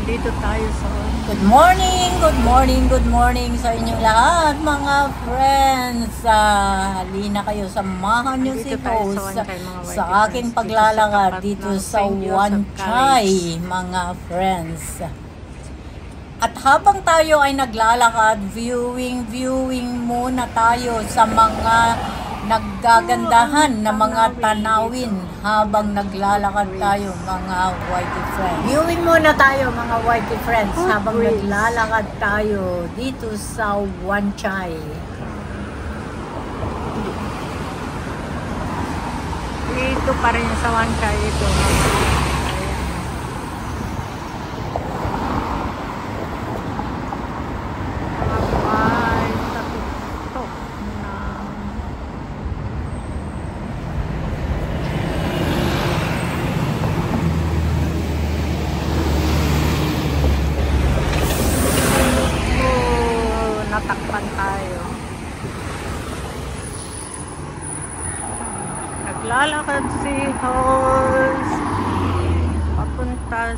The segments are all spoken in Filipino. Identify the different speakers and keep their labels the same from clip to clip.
Speaker 1: Nandito tayo sa...
Speaker 2: Good morning sa inyong lahat mga friends. Halina kayo, samahan nyo si host sa aking paglalakad dito sa Wan Chai mga friends. At habang tayo ay naglalakad, viewing muna tayo sa mga naggagandahan na mga tanawin habang naglalakad tayo mga whitey friends. Viewing muna tayo mga whitey friends habang naglalakad tayo dito sa Wan Chai.
Speaker 1: Dito pa rin sa Wan Chai ito. Natakpan tayo. Naglalakad si host papunta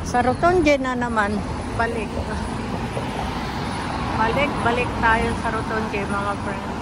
Speaker 1: sa Rotonde na naman. Balik tayo sa Rotonde mga friends.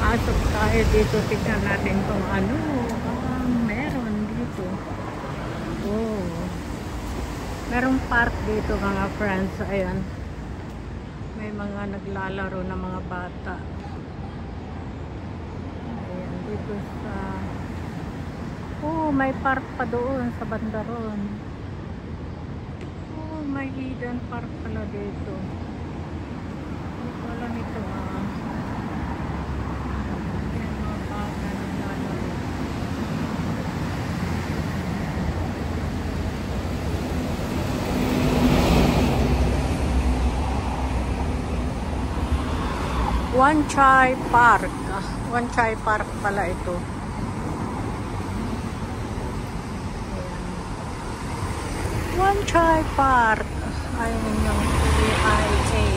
Speaker 1: Pasok tayo dito, tignan natin kung ano meron dito. Oh, merong park dito mga friends. Ayan, may mga naglalaro na mga bata. Ayan, dito sa may park pa doon sa banda ron. May hidden park pala dito. Hindi ko alam ito Wan Chai Park. Wan Chai Park pala ito. Wan Chai Park. Ayun yung AIA.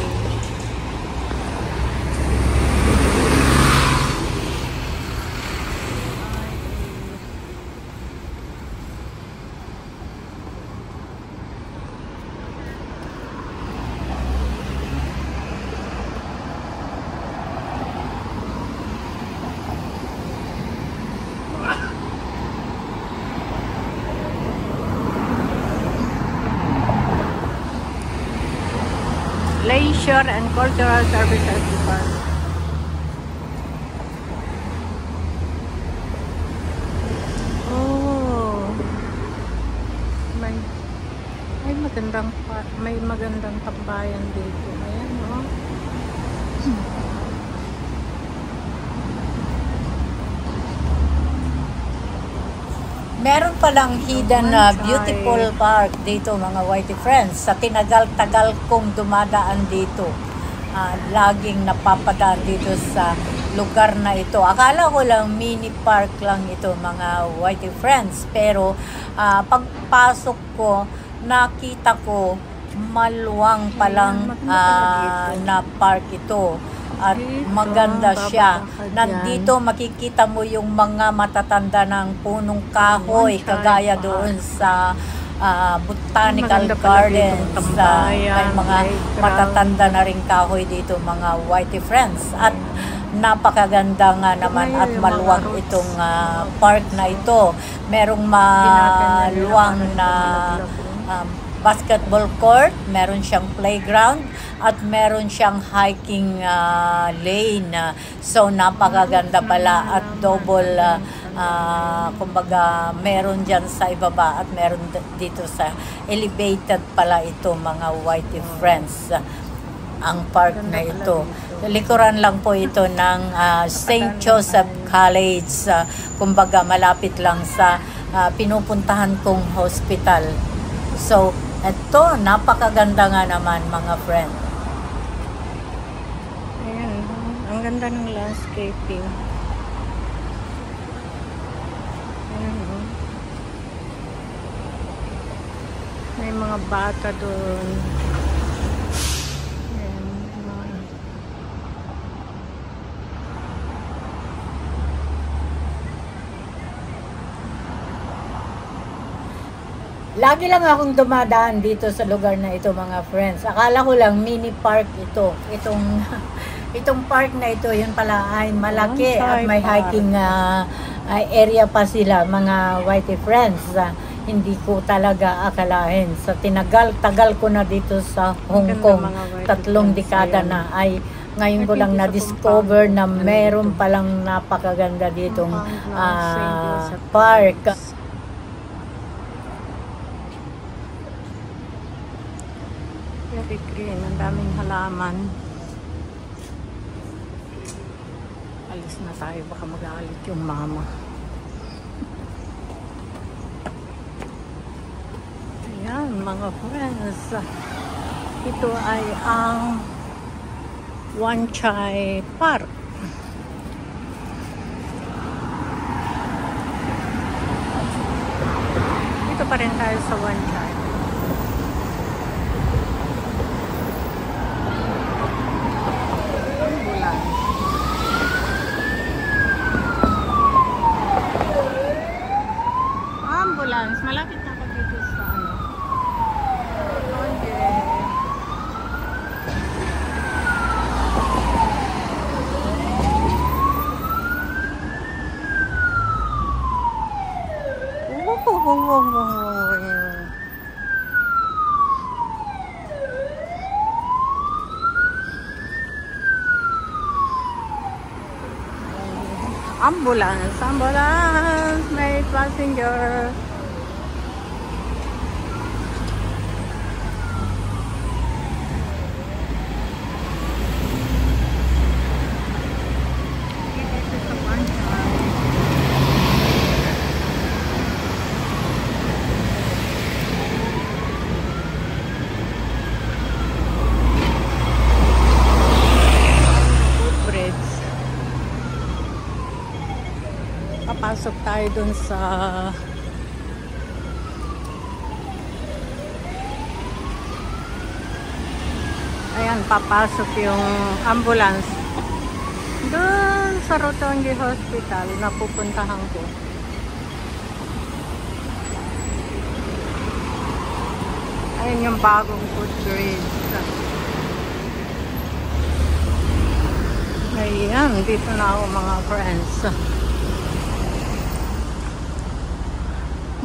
Speaker 1: Leisure and Cultural Services Department. May magandang tambayan dito. Ayan,
Speaker 2: Meron palang hidden na beautiful park dito mga whitey friends. Sa tinagal-tagal kong dumadaan dito, laging napapadaan dito sa lugar na ito. Akala ko lang mini park lang ito mga whitey friends. Pero pagpasok ko, nakita ko maluwang palang na park ito. At maganda siya. Nandito makikita mo yung mga matatanda ng punong kahoy kagaya doon sa Botanical Gardens. May mga matatanda na rin kahoy dito mga whitey friends. At napakaganda nga naman at maluwang itong park na ito. Merong maluwang na basketball court, meron siyang playground, at meron siyang hiking lane. So napakaganda pala at double kumbaga meron dyan sa ibaba at meron dito sa elevated pala ito mga Whitey Friends. Ang park na ito. Likuran lang po ito ng St. Joseph College. Kumbaga malapit lang sa pinupuntahan kong hospital. So, ito, napakaganda nga naman mga friend.
Speaker 1: Ayan, ang ganda ng landscaping. Ayan, oh. May mga bata doon. Ayan, mga...
Speaker 2: Lagi lang akong dumadaan dito sa lugar na ito mga friends. Akala ko lang mini park ito. Itong park na ito, yun pala ay malaki at may hiking area pa sila mga Whitey Friends. Hindi ko talaga akalain. Sa tagal ko na dito sa Hong Kong, 3 dekada na ay ngayon ko lang na-discover na meron palang napakaganda ditong park.
Speaker 1: Very green, ang daming halaman. Alis na tayo, baka mag-aalit yung mama. Ayan mga friends, ito ay ang Wan Chai Park. Dito pa rin tayo sa Wan Chai. Ambulance, malapit na ako dito sa ano. Ambulance, ambulance, may passenger. Papasok tayo dun sa ayan, papasok yung ambulance dun sa Rotongi Hospital na pupuntahan ko. Ayan yung bagong footbridge. Ayan, dito na ako mga friends.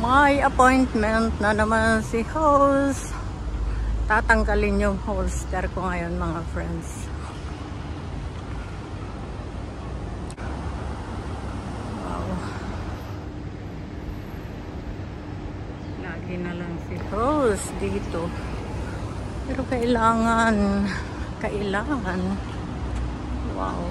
Speaker 1: May appointment na naman si host. Tatanggalin yung holster ko ngayon mga friends. Wow. Lagi na lang si host dito. Pero kailangan. Wow.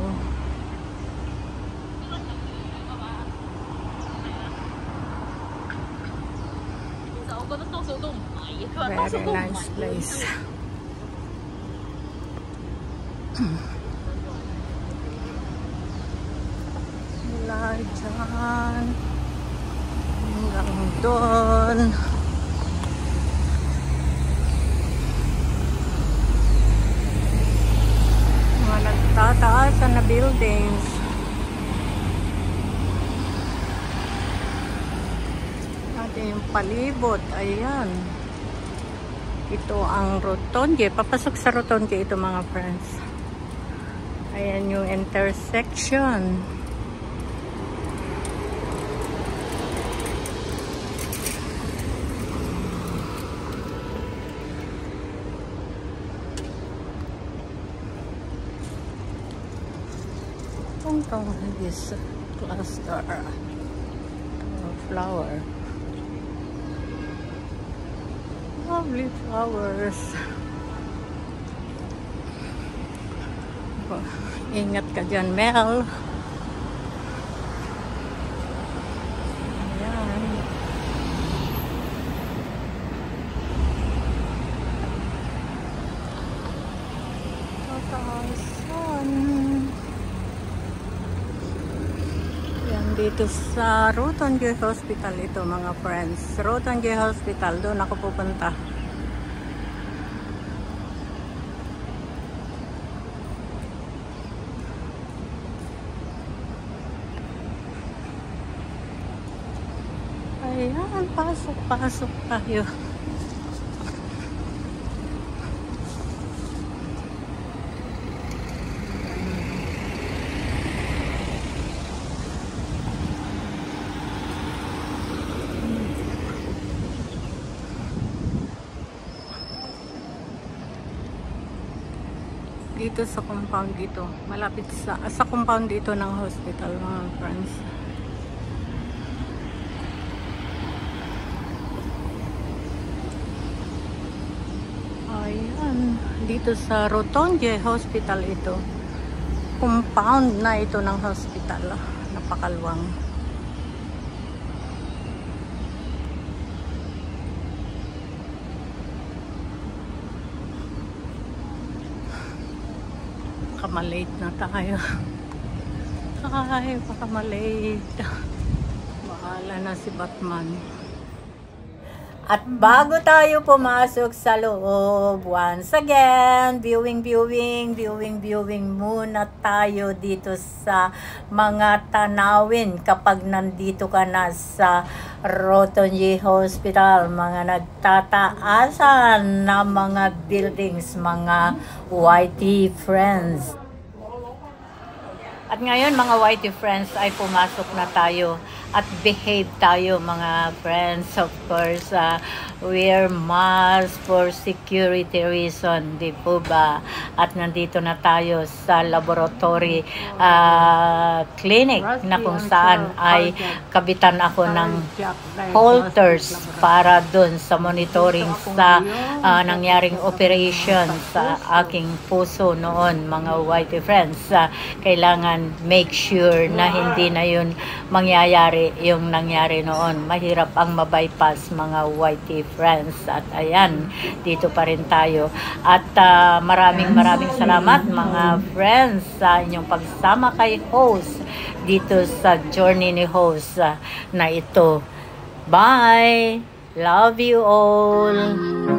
Speaker 1: Very nice place. Mula dyan hanggang doon. Mga nagtataasan na buildings. Yung palibot, ayan. Ito ang Rotongi. Papasok sa Rotongi ito mga friends. Ayan yung intersection. Tong-tong this cluster. flower. Lovely flowers. Oh, ingat ka dyan, Mel. Ayan. Tataasan. Yan dito sa Roton J Hospital ito, mga friends. Roton J Hospital, doon ako pupunta. Ayan, pasok tayo. Dito sa compound dito, malapit sa compound dito ng hospital, mga friends. Ayan, dito sa Rotonde Hospital ito. Compound na ito ng hospital. Napakalwang. Baka malate na tayo. Ay, baka malate. Bahala na si Batman.
Speaker 2: At bago tayo pumasok sa loob, once again, viewing muna tayo dito sa mga tanawin kapag nandito ka na sa Roton J Hospital, mga nagtataasan na mga buildings, mga YT friends. At ngayon, mga YT friends, ay pumasok na tayo at behave tayo, mga friends. Of course, wear mask for security reason, di po ba? At nandito na tayo sa laboratory clinic na kung saan ay kabitan ako ng halters para dun sa monitoring sa nangyaring operation sa aking puso noon, mga YT friends. Kailangan make sure na hindi na yun mangyayari yung nangyari noon. Mahirap ang mabypass, mga YT friends. At ayan, dito pa rin tayo. At maraming salamat, mga friends, sa inyong pagsama kay host dito sa journey ni host na ito. Bye! Love you all!